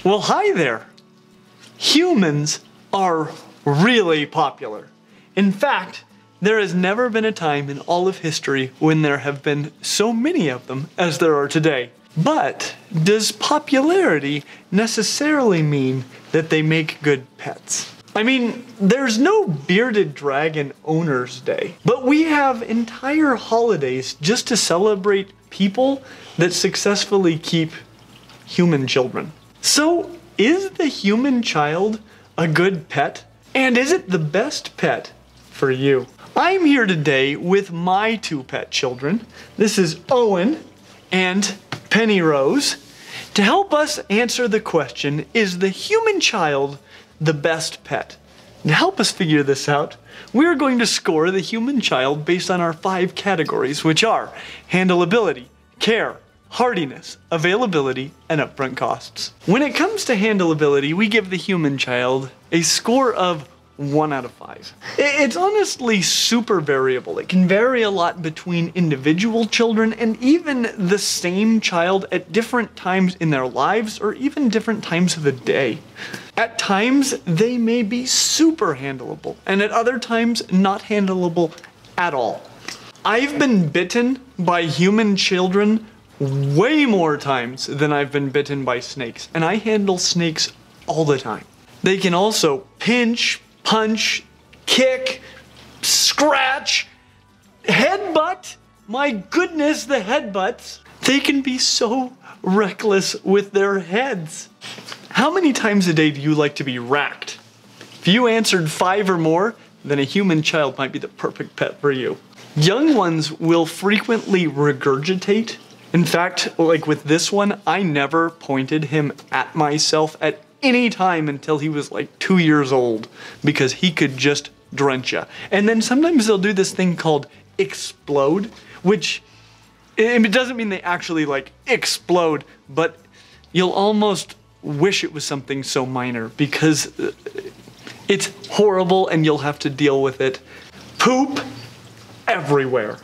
Well, hi there. Humans are really popular. In fact, there has never been a time in all of history when there have been so many of them as there are today. But does popularity necessarily mean that they make good pets? I mean, there's no bearded dragon owner's day, but we have entire holidays just to celebrate people that successfully keep human children. So, is the human child a good pet? And is it the best pet for you? I'm here today with my two pet children. This is Owen and Penny Rose, to help us answer the question, is the human child the best pet? To help us figure this out, we're going to score the human child based on our 5 categories, which are handleability, care, hardiness, availability, and upfront costs. When it comes to handleability, we give the human child a score of 1 out of 5. It's honestly super variable. It can vary a lot between individual children and even the same child at different times in their lives or even different times of the day. At times, they may be super handleable, and at other times, not handleable at all. I've been bitten by human children way more times than I've been bitten by snakes, and I handle snakes all the time. They can also pinch, punch, kick, scratch, headbutt. My goodness, the headbutts. They can be so reckless with their heads. How many times a day do you like to be racked? If you answered 5 or more, then a human child might be the perfect pet for you. Young ones will frequently regurgitate. In fact, like with this one, I never pointed him at myself at any time until he was like 2 years old, because he could just drench you. And then sometimes they'll do this thing called explode, which it doesn't mean they actually like explode, but you'll almost wish it was something so minor because it's horrible and you'll have to deal with it. Poop everywhere.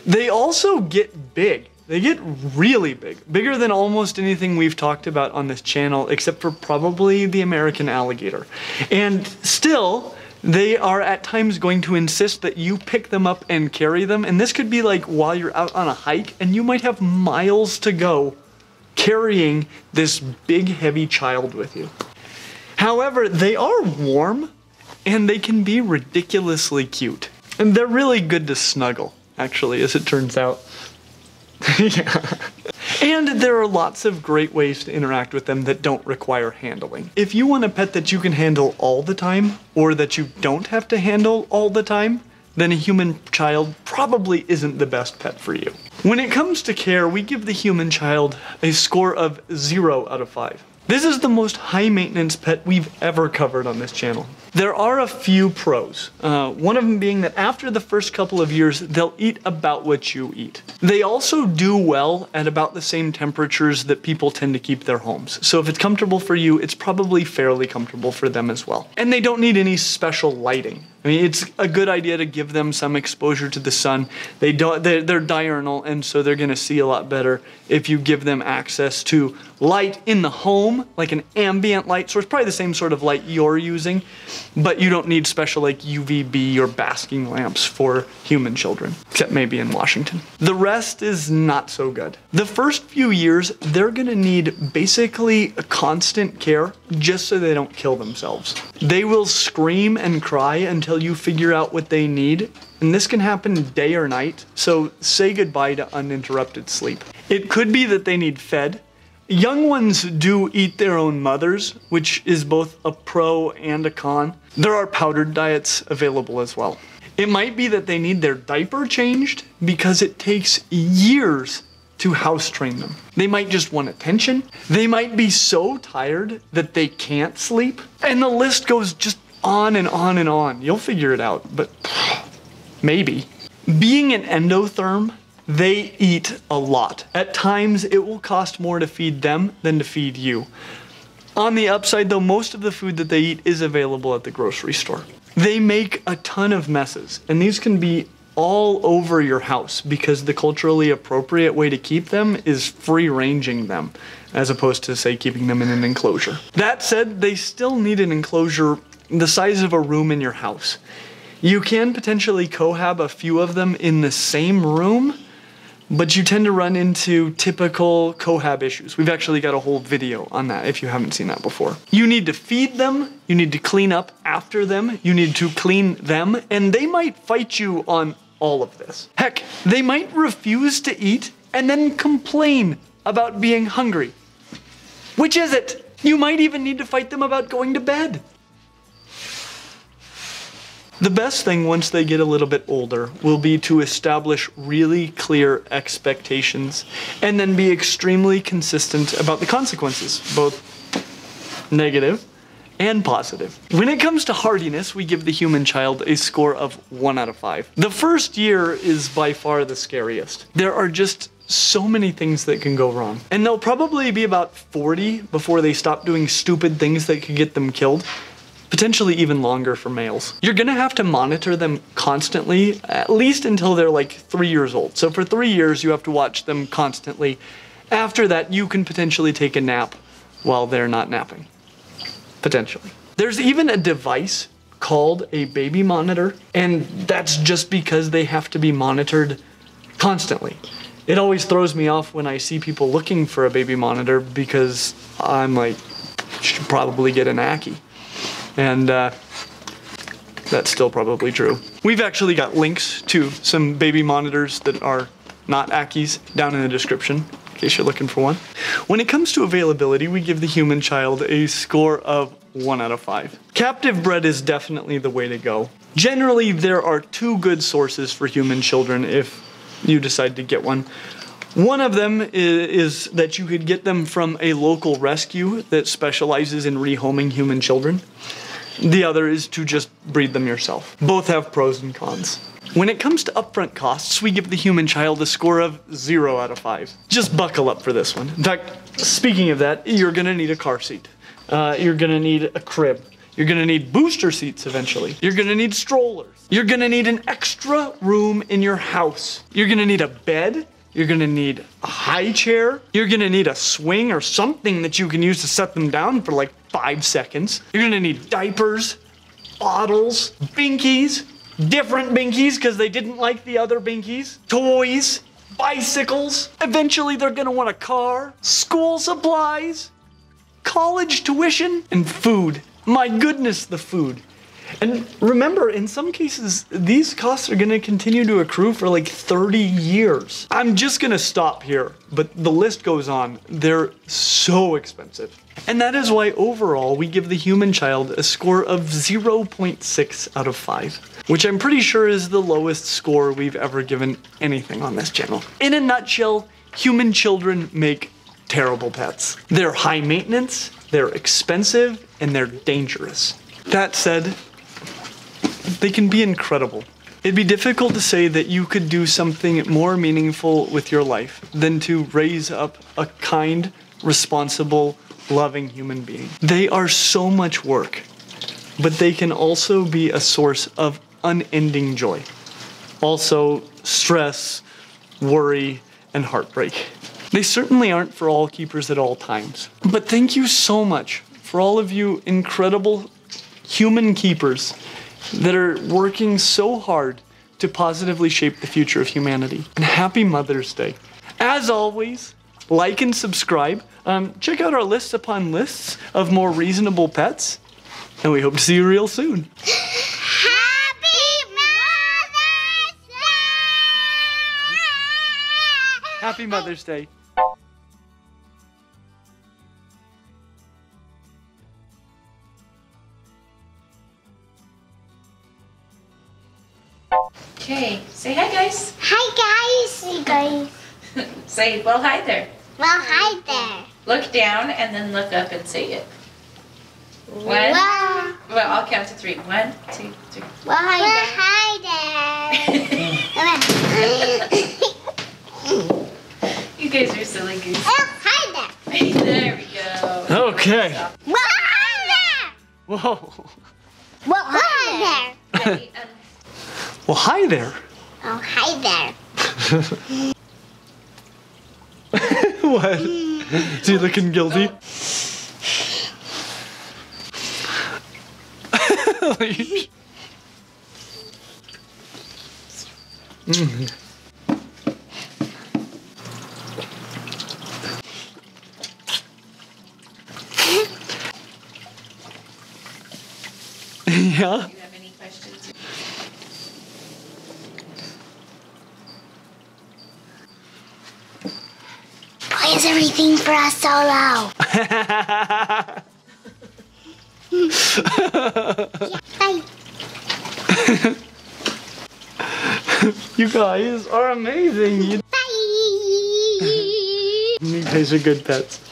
They also get big. They get really big, bigger than almost anything we've talked about on this channel, except for probably the American alligator. And still, they are at times going to insist that you pick them up and carry them. And this could be like while you're out on a hike and you might have miles to go carrying this big, heavy child with you. However, they are warm and they can be ridiculously cute. And they're really good to snuggle, actually, as it turns out. Yeah. And there are lots of great ways to interact with them that don't require handling. If you want a pet that you can handle all the time, or that you don't have to handle all the time, then a human child probably isn't the best pet for you. When it comes to care, we give the human child a score of 0 out of 5. This is the most high maintenance pet we've ever covered on this channel. There are a few pros, one of them being that after the first couple of years, they'll eat about what you eat. They also do well at about the same temperatures that people tend to keep their homes. So if it's comfortable for you, it's probably fairly comfortable for them as well. And they don't need any special lighting. I mean, it's a good idea to give them some exposure to the sun. They're diurnal, and so they're gonna see a lot better if you give them access to light in the home, like an ambient light source, probably the same sort of light you're using, but you don't need special like UVB or basking lamps for human children, except maybe in Washington. The rest is not so good. The first few years, they're gonna need basically a constant care just so they don't kill themselves. They will scream and cry until you figure out what they need, and this can happen day or night, so say goodbye to uninterrupted sleep. It could be that they need fed. Young ones do eat their own mothers, which is both a pro and a con. There are powdered diets available as well. It might be that they need their diaper changed because it takes years to house train them. They might just want attention. They might be so tired that they can't sleep. And the list goes just on and on and on. You'll figure it out, but maybe. Being an endotherm, they eat a lot. At times, it will cost more to feed them than to feed you. On the upside though, most of the food that they eat is available at the grocery store. They make a ton of messes, and these can be all over your house because the culturally appropriate way to keep them is free-ranging them. as opposed to, say, keeping them in an enclosure. That said, they still need an enclosure the size of a room in your house. You can potentially cohab a few of them in the same room, but you tend to run into typical cohab issues. We've actually got a whole video on that if you haven't seen that before. You need to feed them, you need to clean up after them, you need to clean them, and they might fight you on all of this. Heck, they might refuse to eat and then complain about being hungry. Which is it? You might even need to fight them about going to bed. The best thing once they get a little bit older will be to establish really clear expectations and then be extremely consistent about the consequences, both negative and positive. When it comes to hardiness, we give the human child a score of 1 out of 5. The first year is by far the scariest. There are just so many things that can go wrong. And they'll probably be about 40 before they stop doing stupid things that could get them killed. Potentially even longer for males. You're gonna have to monitor them constantly, at least until they're like 3 years old. So for 3 years, you have to watch them constantly. After that, you can potentially take a nap while they're not napping. Potentially. There's even a device called a baby monitor, and that's just because they have to be monitored constantly. It always throws me off when I see people looking for a baby monitor because I'm like, should probably get an ackie. And that's still probably true. We've actually got links to some baby monitors that are not ackies down in the description, in case you're looking for one. When it comes to availability, we give the human child a score of 1 out of 5. Captive bred is definitely the way to go. Generally, there are 2 good sources for human children if you decide to get one. One of them is that you could get them from a local rescue that specializes in rehoming human children. The other is to just breed them yourself. Both have pros and cons. When it comes to upfront costs, we give the human child a score of 0 out of 5. Just buckle up for this one. In fact, speaking of that, you're gonna need a car seat. You're gonna need a crib. You're gonna need booster seats eventually. You're gonna need strollers. You're gonna need an extra room in your house. You're gonna need a bed. You're gonna need a high chair. You're gonna need a swing or something that you can use to set them down for like 5 seconds. You're gonna need diapers, bottles, binkies, different binkies because they didn't like the other binkies, toys, bicycles. Eventually they're gonna want a car, school supplies, college tuition, and food. My goodness, the food. And remember, in some cases, these costs are gonna continue to accrue for like 30 years. I'm just gonna stop here, but the list goes on. They're so expensive. And that is why overall, we give the human child a score of 0.6 out of 5, which I'm pretty sure is the lowest score we've ever given anything on this channel. In a nutshell, human children make terrible pets. They're high maintenance, they're expensive, and they're dangerous. That said, they can be incredible. It'd be difficult to say that you could do something more meaningful with your life than to raise up a kind, responsible, loving human being. They are so much work, but they can also be a source of unending joy. Also, stress, worry, and heartbreak. They certainly aren't for all keepers at all times. But thank you so much for all of you incredible human keepers that are working so hard to positively shape the future of humanity. And happy Mother's Day. As always, like and subscribe. Check out our lists upon lists of more reasonable pets. And we hope to see you real soon. Happy Mother's Day! Happy Mother's Day. Okay, say hi guys. Hi guys! Hey guys! Say, well, hi there. Well, hi there. Look down and then look up and say it. One. Well, Well, I'll count to 3. 1, 2, 3. well, hi there. You guys are silly goose. Well, hi there. There we go. Okay. Well, hi there. Whoa. Well, hi there. Ready? Well, hi there. Oh, hi there. What? Is he looking guilty? Yeah? Do you have any questions? Why is everything for us so low? Bye. You guys are amazing. Bye. You guys are good pets.